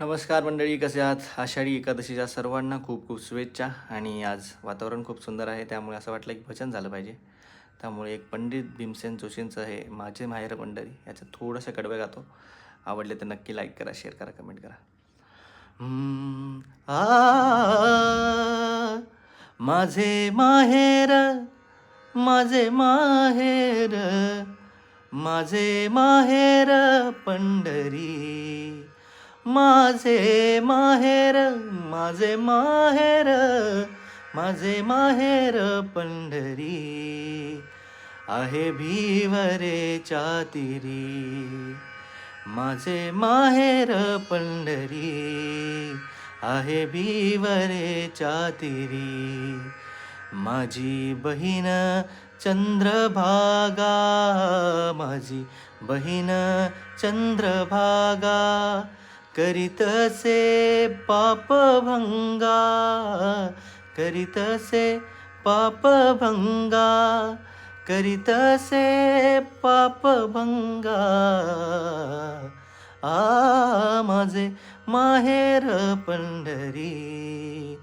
नमस्कार मंडळी, कसे आहात? आषाढी एकादशीच्या सर्वांना खूप खूप शुभेच्छा. आणि आज वातावरण खूप सुंदर आहे, त्यामुळे असं वाटलं की भजन झालं पाहिजे. त्यामुळे एक पंडित भीमसेन जोशींचं हे माझे माहेर पंढरी याचं थोडंसं कडवं गातो. आवडले तर नक्की लाईक करा, शेअर करा, कमेंट करा. आ माझे माहेर, माझे माहेर, माझे माहेर पंढरी, माझे माहेर, माझे माहेर, माझे माहेर पंढरी, आहे भिवरेच्या तीरी. माझे माहेर पंढरी, आहे भिवरेच्या तीरी. माझी बहीण चंद्रभागा, माझी बहीण चंद्रभागा, करीतसे पापभंगा, करीतसे पापभंगा, करीतसे पापभंगा. माझे माहेर पंढरी,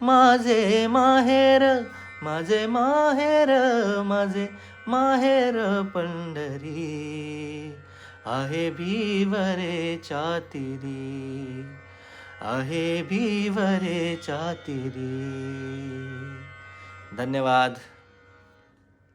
माझे माहेर, माझे माहेर, माझे माहेर पंढरी, आहे भिवरेच्या तीरी, आहे भिवरेच्या तीरी. धन्यवाद.